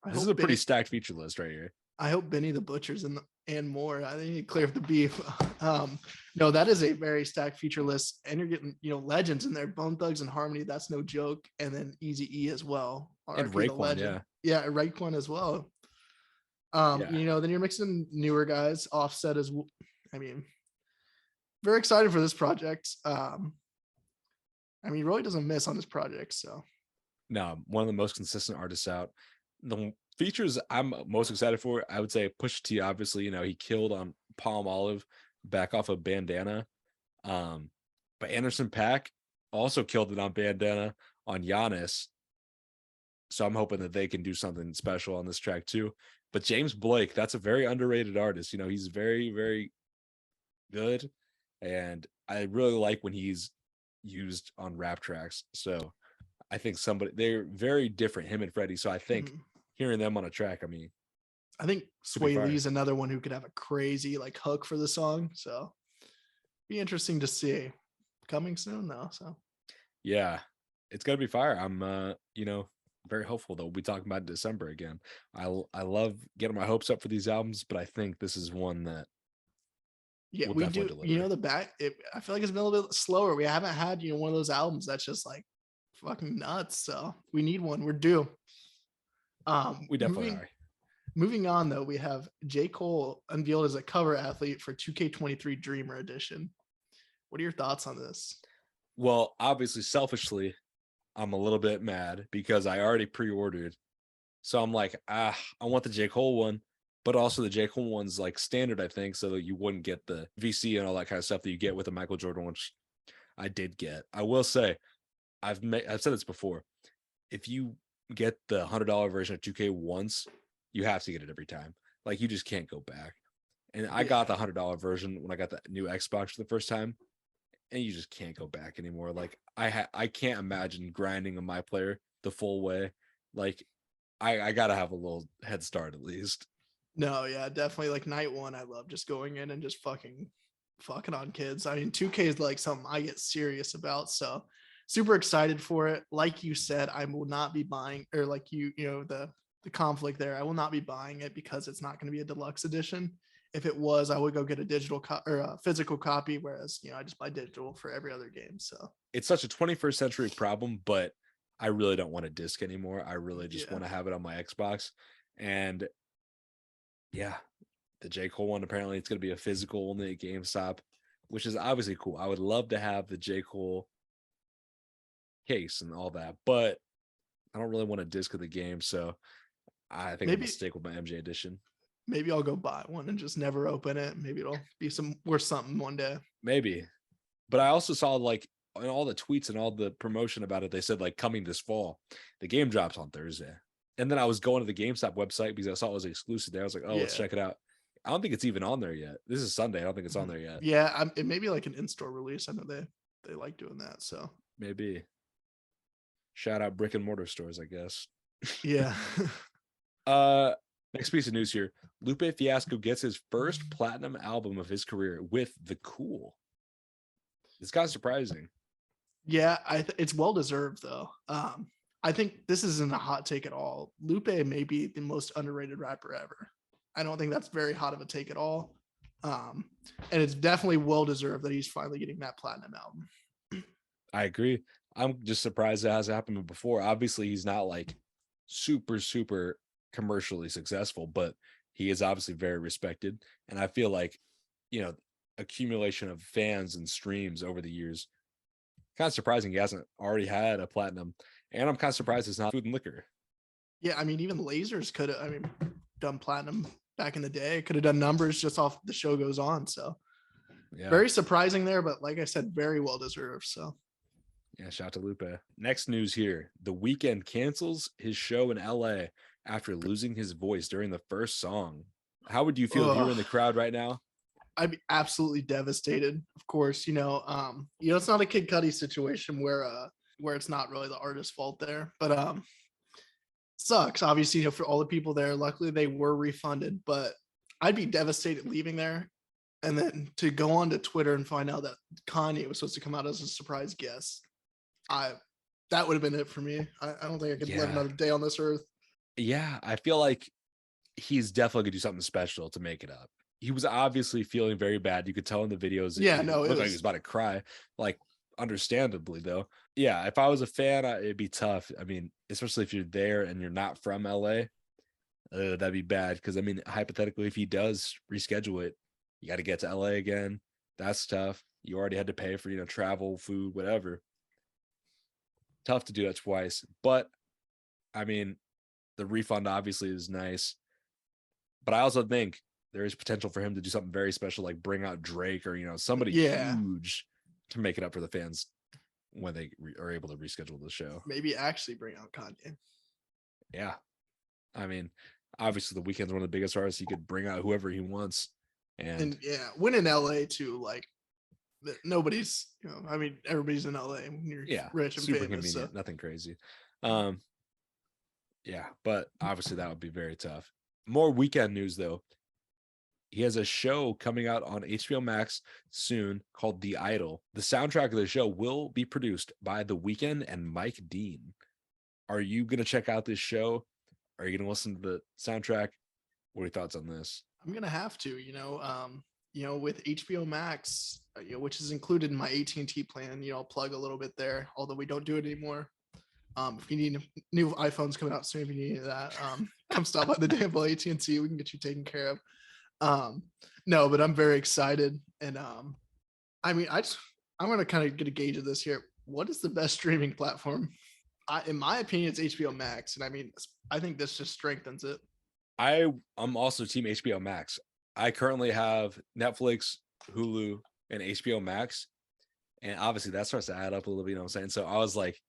This is a pretty stacked feature list right here. I hope Benny the Butcher's and more. I think he cleared the beef. No, that is a very stacked feature list, and you're getting, you know, legends in there. Bone Thugs and Harmony, that's no joke, and then Eazy-E as well. And Raekwon, yeah, Raekwon as well. You know, then you're mixing newer guys, Offset as well. I mean, very excited for this project. I mean, he really doesn't miss on this project. So, no, one of the most consistent artists out. The features I'm most excited for, I would say Pusha T, obviously, you know, he killed on Palm Olive back off of Bandana. But Anderson .Paak also killed it on Bandana on Giannis. So I'm hoping that they can do something special on this track too. But James Blake, that's a very underrated artist. You know, he's very, very good. And I really like when he's used on rap tracks. So I think they're very different, him and Freddie. So I think hearing them on a track, I mean, I think Sway Lee's another one who could have a crazy like hook for the song. So be interesting to see. Coming soon though. So yeah, it's gonna be fire. I'm you know, very hopeful that we'll be talking about December again. I love getting my hopes up for these albums, but I think this is one that we do deliver. You know, I feel like it's been a little bit slower. We haven't had, you know, one of those albums that's just like fucking nuts. So we need one. We're due. We definitely are. Moving on, though, we have J. Cole unveiled as a cover athlete for 2K23 Dreamer Edition. What are your thoughts on this? Well, obviously, selfishly, I'm a little bit mad because I already pre-ordered. So I'm like, I want the J. Cole one, but also the J. Cole one's like standard, I think, so that you wouldn't get the VC and all that kind of stuff that you get with the Michael Jordan, which I did get. I will say, I've said this before. If you get the $100 version of 2K once, you have to get it every time. Like you just can't go back. And I got the $100 version when I got the new Xbox for the first time, and you just can't go back anymore. Like I can't imagine grinding a my player the full way. Like I gotta have a little head start at least. No, yeah, definitely. Like night one, I love just going in and just fucking on kids. I mean, 2K is like something I get serious about. So super excited for it. Like you said, I will not be buying, or like you know, the conflict there. I will not be buying it because it's not going to be a deluxe edition. If it was, I would go get a digital or a physical copy, whereas I just buy digital for every other game. So it's such a 21st century problem, but I really don't want a disc anymore. I really just want to have it on my Xbox. And yeah, the J. Cole one, apparently it's going to be a physical only at GameStop, which is obviously cool. I would love to have the J. Cole case and all that, but I don't really want a disc of the game. So I think I'm going to stick with my MJ edition. Maybe I'll go buy one and just never open it. Maybe it'll be worth something one day. Maybe. But I also saw like in all the tweets and all the promotion about it, they said like coming this fall. The game drops on Thursday. And then I was going to the GameStop website because I saw it was exclusive there. I was like, let's check it out. I don't think it's even on there yet. This is Sunday. I don't think it's on there yet. Yeah, it may be like an in-store release. I know they like doing that. So maybe. Shout out brick and mortar stores, I guess. Yeah. Next piece of news here. Lupe Fiasco gets his first platinum album of his career with The Cool. It's kind of surprising. Yeah, it's well deserved though. I think this isn't a hot take at all. Lupe may be the most underrated rapper ever. I don't think that's very hot of a take at all. And it's definitely well deserved that he's finally getting that platinum album. I agree. I'm just surprised it hasn't happened before. Obviously, he's not like super, super commercially successful, but he is obviously very respected. And I feel like, accumulation of fans and streams over the years, kind of surprising he hasn't already had a platinum. And I'm kind of surprised it's not Food and Liquor. Yeah, I mean, even Lasers could have, done platinum back in the day. Could have done numbers just off The Show Goes On. So very surprising there, but like I said, very well deserved. So yeah, shout out to Lupe. Next news here. The Weeknd cancels his show in LA after losing his voice during the first song. How would you feel if you were in the crowd right now? I'd be absolutely devastated. Of course, it's not a Kid Cudi situation where it's not really the artist's fault there, but sucks obviously for all the people there. Luckily they were refunded, but I'd be devastated leaving there and then to go on to Twitter and find out that Kanye was supposed to come out as a surprise guest. That would have been it for me. I don't think I could live another day on this earth. Yeah, I feel like he's definitely gonna do something special to make it up. He was obviously feeling very bad. You could tell in the videos. Yeah, it looked like he was about to cry. Like, understandably though. Yeah, if I was a fan, it'd be tough. I mean, especially if you're there and you're not from LA, that'd be bad. Because I mean, hypothetically, if he does reschedule it, you got to get to LA again. That's tough. You already had to pay for travel, food, whatever. Tough to do that twice. But I mean, the refund obviously is nice. But I also think there is potential for him to do something very special, like bring out Drake or somebody huge to make it up for the fans when they are able to reschedule the show. Maybe actually bring out Kanye. Yeah, I mean, obviously the Weeknd's one of the biggest artists. He could bring out whoever he wants, and when in LA too, like nobody's, everybody's in LA when you're rich and super famous. Convenient, nothing crazy. Yeah, but obviously that would be very tough. More Weeknd news though. He has a show coming out on HBO Max soon called The Idol. The soundtrack of the show will be produced by The Weeknd and Mike Dean. Are you going to check out this show? Are you going to listen to the soundtrack? What are your thoughts on this? I'm going to have to, with HBO Max, which is included in my AT&T plan, I'll plug a little bit there, although we don't do it anymore. If you need new iPhones coming out soon, if you need any of that, come stop by the Danville AT&T. We can get you taken care of. No, but I'm very excited. And I mean, I'm going to kind of get a gauge of this here. What is the best streaming platform? In my opinion, it's HBO Max. And I mean, I think this just strengthens it. I'm also team HBO Max. I currently have Netflix, Hulu, and HBO Max. And obviously that starts to add up a little bit, you know what I'm saying? So I was like,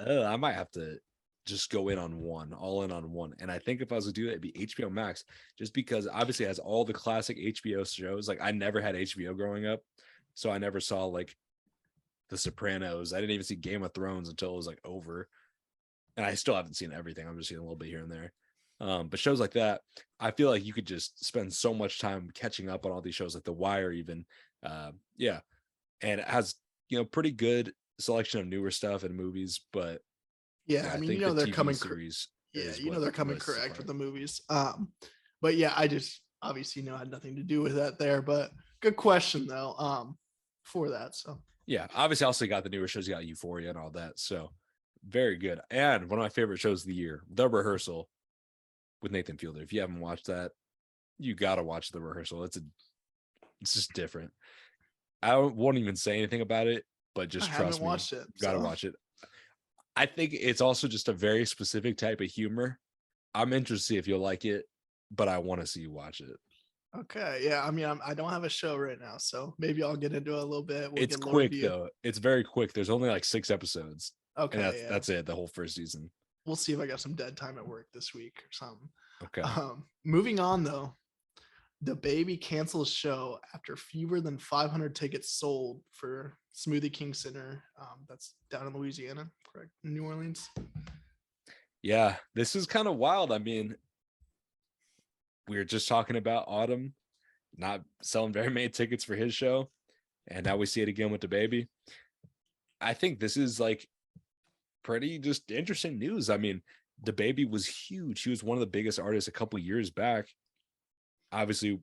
I might have to just go in on one, all in on one. And I think if I was to do that, it'd be HBO Max, just because obviously it has all the classic HBO shows. Like I never had HBO growing up. So I never saw like The Sopranos. I didn't even see Game of Thrones until it was like over. And I still haven't seen everything. I'm just seeing a little bit here and there. But shows like that, I feel like you could just spend so much time catching up on all these shows, like The Wire, even. Yeah. And it has, pretty good selection of newer stuff and movies. But yeah, I mean, think they're TV coming. series. Yeah, they're coming correct with the movies. But yeah, I just obviously had nothing to do with that there. But good question though. For that, so yeah, obviously, I also got the newer shows. You got Euphoria and all that. So very good. And one of my favorite shows of the year, The Rehearsal with Nathan Fielder. If you haven't watched that, you gotta watch The Rehearsal. It's just different. I won't even say anything about it, but just trust me, watched it. Gotta watch it. I think it's also just a very specific type of humor. I'm interested to see if you'll like it, but I want to see you watch it. Okay, yeah. I mean, I don't have a show right now, so maybe I'll get into it a little bit. It's quick though. It's very quick. There's only like 6 episodes. Okay, and that's it. The whole first season. We'll see if I got some dead time at work this week or something. Okay. Moving on though, DaBaby cancels show after fewer than 500 tickets sold for Smoothie King Center. That's down in Louisiana, correct? In New Orleans. Yeah, this is kind of wild. I mean, we were just talking about Autumn not selling very many tickets for his show, and now we see it again with DaBaby. I think this is like pretty just interesting news. I mean, DaBaby was huge. He was one of the biggest artists a couple years back. Obviously,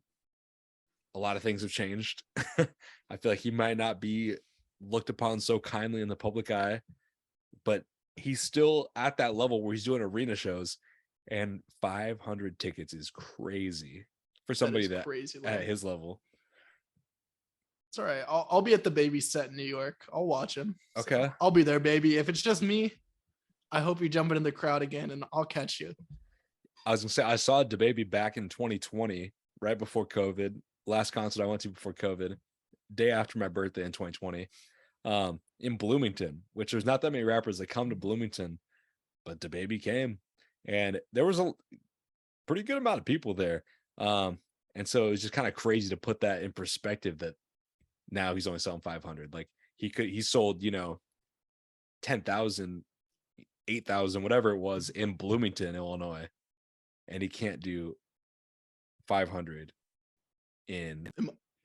a lot of things have changed. I feel like he might not be looked upon so kindly in the public eye, but he's still at that level where he's doing arena shows, and 500 tickets is crazy for somebody that crazy at his level. It's all right. I'll be at DaBaby set in New York. I'll watch him. Okay. So I'll be there, baby. If it's just me, I hope you're jumping in the crowd again, and I'll catch you. I was gonna say I saw DaBaby back in 2020, right before COVID. Last concert I went to before COVID, day after my birthday in 2020, in Bloomington, which there's not that many rappers that come to Bloomington, but DaBaby came, and there was a pretty good amount of people there. And so it was just kind of crazy to put that in perspective that now he's only selling 500. Like he sold, 10,000, 8,000, whatever it was in Bloomington, Illinois, and he can't do 500 in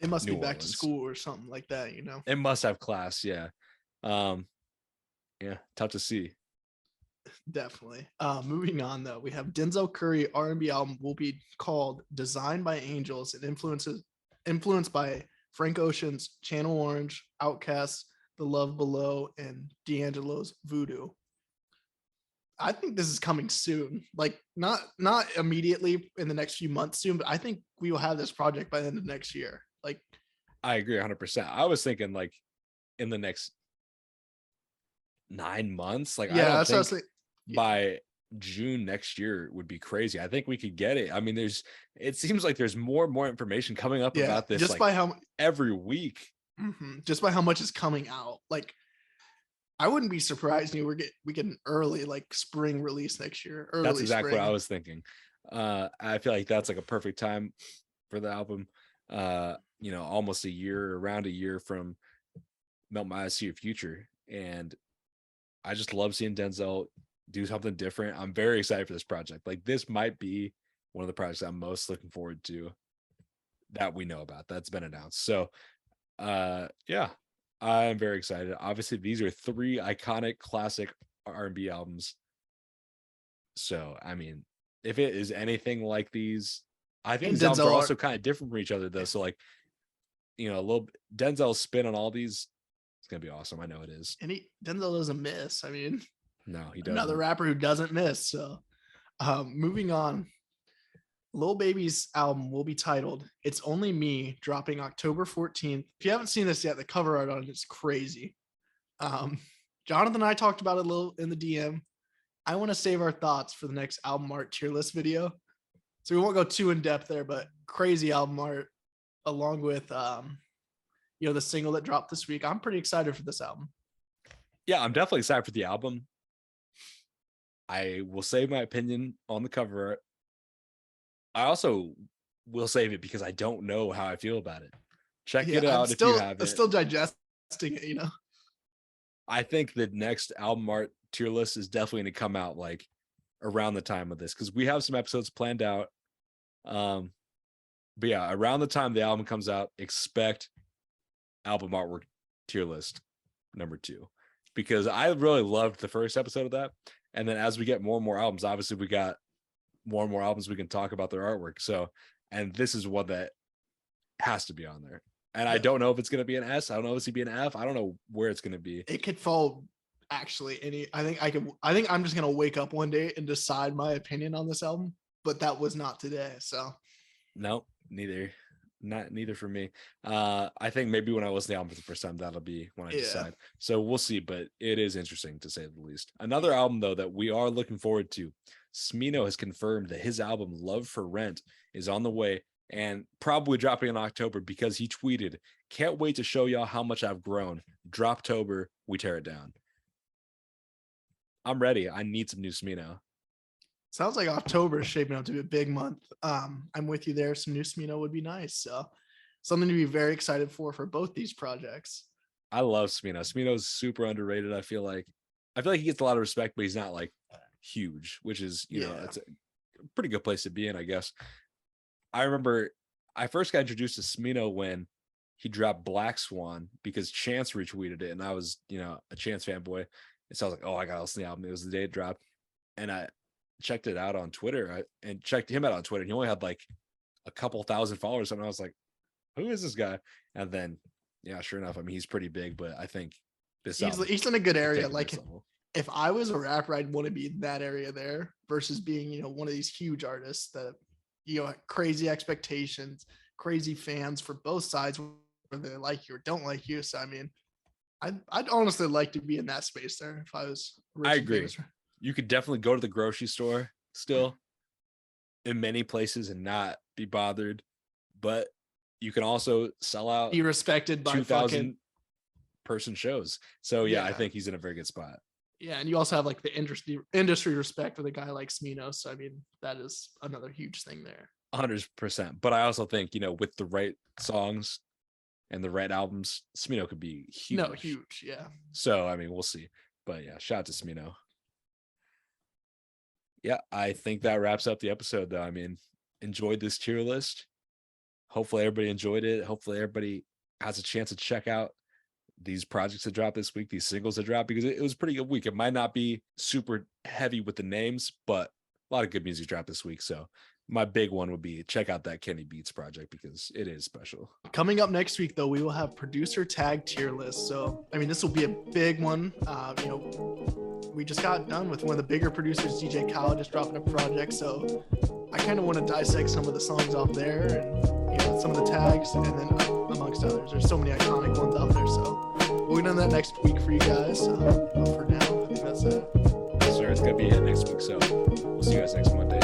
it must New be back Orleans. To school or something like that, It must have class, yeah. Yeah, tough to see. Definitely. Moving on though, we have Denzel Curry R&B album will be called Designed by Angels and influenced by Frank Ocean's Channel Orange, Outkast, The Love Below, and D'Angelo's Voodoo. I think this is coming soon. Like not immediately in the next few months soon, but I think we will have this project by the end of next year. Like I agree 100%. I was thinking like in the next 9 months. Like yeah, I don't that's think by June next year would be crazy. I think we could get it. I mean, it seems like there's more and more information coming up about this just by how every week. Just by how much is coming out. Like I wouldn't be surprised we get an early like spring release next year. That's exactly what I was thinking. I feel like that's like a perfect time for the album. Almost around a year from Melt My Eyes to Your Future. And I just love seeing Denzel do something different. I'm very excited for this project. Like this might be one of the projects I'm most looking forward to that we know about that's been announced. So yeah, I'm very excited. Obviously, these are 3 iconic classic R&B albums. So, I mean, if it is anything like these, I think these albums are also kind of different from each other, though. So, like, a little Denzel's spin on all these, it's gonna be awesome. I know it is. And Denzel doesn't miss. I mean, No, he doesn't. Another rapper who doesn't miss. So moving on. Lil Baby's album will be titled It's Only Me, dropping October 14th. If you haven't seen this yet, the cover art on it is crazy. Jonathan and I talked about it a little in the DM. I want to save our thoughts for the next album art tier list video. So we won't go too in depth there, but crazy album art along with the single that dropped this week. I'm pretty excited for this album. Yeah, I'm definitely excited for the album. I will save my opinion on the cover art. I also will save it because I don't know how I feel about it. Check it out if you have it. I'm still digesting it, I think the next album art tier list is definitely going to come out like around the time of this because we have some episodes planned out. But yeah, around the time the album comes out, expect album artwork tier list number 2 because I really loved the first episode of that. And then as we get more and more albums, obviously we got more and more albums we can talk about their artwork. So, and this is one that has to be on there. And I don't know if it's going to be an S. I don't know if it's going to be an F. I don't know where it's going to be. It could fall actually I think I'm just going to wake up one day and decide my opinion on this album, but that was not today. So no, neither for me. I think maybe when I listen to the album for the first time, that'll be when I decide. So we'll see, but it is interesting to say the least. Another album though, that we are looking forward to, Smino has confirmed that his album Love for Rent is on the way and probably dropping in October because he tweeted, "Can't wait to show y'all how much I've grown. Droptober, we tear it down." I'm ready. I need some new Smino. Sounds like October is shaping up to be a big month. I'm with you there. Some new Smino would be nice. So something to be very excited for both these projects. I love Smino. Smino's super underrated. I feel like he gets a lot of respect, but he's not like huge, which is, it's a pretty good place to be in, I guess. I remember I first got introduced to Smino when he dropped Black Swan because Chance retweeted it, and I was, a Chance fanboy. And so I was like, oh, I gotta listen to the album. It was the day it dropped. And I checked it out on Twitter and checked him out on Twitter. And he only had like a couple thousand followers. And I was like, who is this guy? And then, yeah, sure enough. I mean, he's pretty big, but I think he's in a good area. Like if I was a rapper, I'd want to be in that area there versus being, one of these huge artists that, crazy expectations, crazy fans for both sides, whether they like you or don't like you. So, I mean, I'd honestly like to be in that space there if I was. I agree. You could definitely go to the grocery store still in many places and not be bothered, but you can also sell out, be respected by 2,000 person shows. So yeah, I think he's in a very good spot. Yeah, and you also have like the industry respect with a guy like Smino. So I mean, that is another huge thing there. 100%. But I also think, with the right songs and the right albums, Smino could be huge. No, huge, yeah. So I mean, we'll see. But yeah, shout out to Smino. Yeah, I think that wraps up the episode though. I mean, enjoyed this tier list. Hopefully everybody enjoyed it. Hopefully everybody has a chance to check out these projects that dropped this week, these singles that dropped, because it was a pretty good week. It might not be super heavy with the names, but a lot of good music dropped this week. So my big one would be check out that Kenny Beats project because it is special. Coming up next week, though, we will have producer tag tier list. So, I mean, this will be a big one. We just got done with one of the bigger producers, DJ Khaled, just dropping a project. So I kind of want to dissect some of the songs off there and, some of the tags and then amongst others. There's so many iconic ones out there. So we'll get on that next week for you guys. But for now, I think that's it. Yes, sir. It's going to be it next week. So we'll see you guys next Monday.